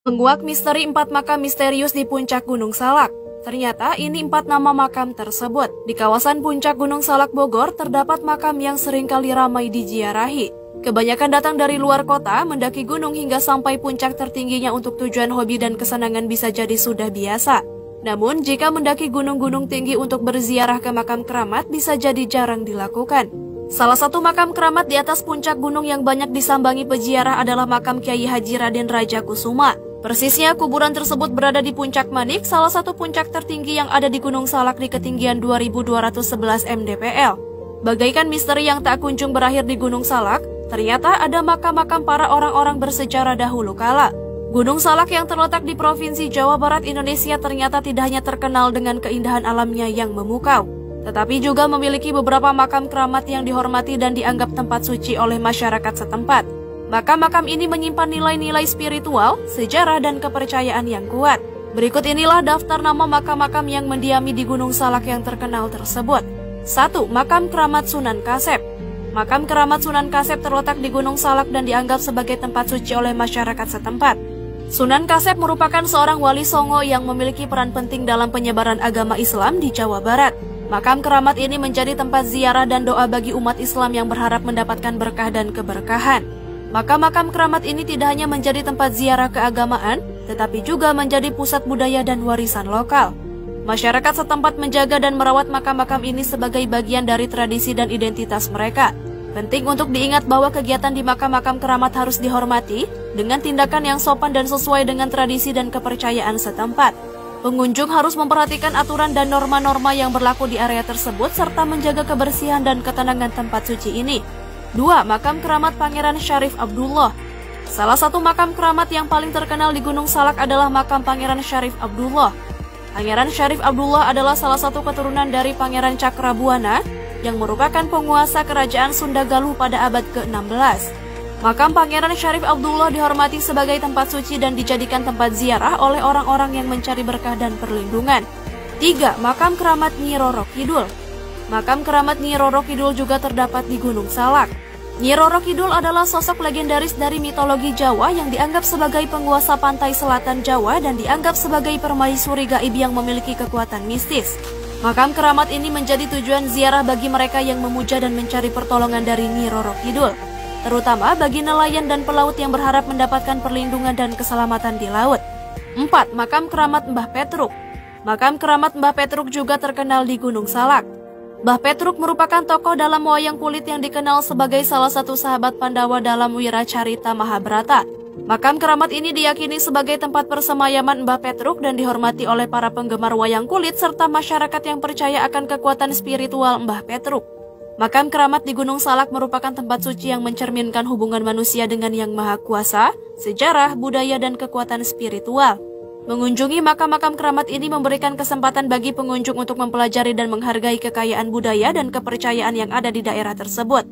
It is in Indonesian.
Menguak misteri 4 makam misterius di puncak Gunung Salak. Ternyata ini 4 nama makam tersebut. Di kawasan puncak Gunung Salak Bogor terdapat makam yang seringkali ramai diziarahi. Kebanyakan datang dari luar kota, mendaki gunung hingga sampai puncak tertingginya untuk tujuan hobi dan kesenangan bisa jadi sudah biasa. Namun jika mendaki gunung-gunung tinggi untuk berziarah ke makam keramat bisa jadi jarang dilakukan. Salah satu makam keramat di atas puncak gunung yang banyak disambangi peziarah adalah makam Kiai Haji Raden Raja Kusuma. Persisnya kuburan tersebut berada di Puncak Manik, salah satu puncak tertinggi yang ada di Gunung Salak di ketinggian 2211 mdpl. Bagaikan misteri yang tak kunjung berakhir di Gunung Salak, ternyata ada makam-makam para orang-orang bersejarah dahulu kala. Gunung Salak yang terletak di Provinsi Jawa Barat, Indonesia ternyata tidak hanya terkenal dengan keindahan alamnya yang memukau, tetapi juga memiliki beberapa makam keramat yang dihormati dan dianggap tempat suci oleh masyarakat setempat. Makam-makam ini menyimpan nilai-nilai spiritual, sejarah, dan kepercayaan yang kuat. Berikut inilah daftar nama makam-makam yang mendiami di Gunung Salak yang terkenal tersebut. 1. Makam Keramat Sunan Kasep. Makam Keramat Sunan Kasep terletak di Gunung Salak dan dianggap sebagai tempat suci oleh masyarakat setempat. Sunan Kasep merupakan seorang wali songo yang memiliki peran penting dalam penyebaran agama Islam di Jawa Barat. Makam keramat ini menjadi tempat ziarah dan doa bagi umat Islam yang berharap mendapatkan berkah dan keberkahan. Makam-makam keramat ini tidak hanya menjadi tempat ziarah keagamaan, tetapi juga menjadi pusat budaya dan warisan lokal. Masyarakat setempat menjaga dan merawat makam-makam ini sebagai bagian dari tradisi dan identitas mereka. Penting untuk diingat bahwa kegiatan di makam-makam keramat harus dihormati dengan tindakan yang sopan dan sesuai dengan tradisi dan kepercayaan setempat. Pengunjung harus memperhatikan aturan dan norma-norma yang berlaku di area tersebut serta menjaga kebersihan dan ketenangan tempat suci ini. 2. Makam Keramat Pangeran Syarif Abdullah. Salah satu makam keramat yang paling terkenal di Gunung Salak adalah makam Pangeran Syarif Abdullah. Pangeran Syarif Abdullah adalah salah satu keturunan dari Pangeran Cakrabuana yang merupakan penguasa kerajaan Sunda Galuh pada abad ke-16. Makam Pangeran Syarif Abdullah dihormati sebagai tempat suci dan dijadikan tempat ziarah oleh orang-orang yang mencari berkah dan perlindungan. 3. Makam Keramat Nyi Roro Kidul. Makam keramat Nyi Roro Kidul juga terdapat di Gunung Salak. Nyi Roro Kidul adalah sosok legendaris dari mitologi Jawa yang dianggap sebagai penguasa pantai selatan Jawa dan dianggap sebagai permaisuri gaib yang memiliki kekuatan mistis. Makam keramat ini menjadi tujuan ziarah bagi mereka yang memuja dan mencari pertolongan dari Nyi Roro Kidul, terutama bagi nelayan dan pelaut yang berharap mendapatkan perlindungan dan keselamatan di laut. 4. Makam Keramat Mbah Petruk. Makam Keramat Mbah Petruk juga terkenal di Gunung Salak. Mbah Petruk merupakan tokoh dalam wayang kulit yang dikenal sebagai salah satu sahabat Pandawa dalam Wiracarita Mahabharata. Makam keramat ini diyakini sebagai tempat persemayaman Mbah Petruk dan dihormati oleh para penggemar wayang kulit serta masyarakat yang percaya akan kekuatan spiritual Mbah Petruk. Makam keramat di Gunung Salak merupakan tempat suci yang mencerminkan hubungan manusia dengan Yang Maha Kuasa, sejarah, budaya, dan kekuatan spiritual. Mengunjungi makam-makam keramat ini memberikan kesempatan bagi pengunjung untuk mempelajari dan menghargai kekayaan budaya dan kepercayaan yang ada di daerah tersebut.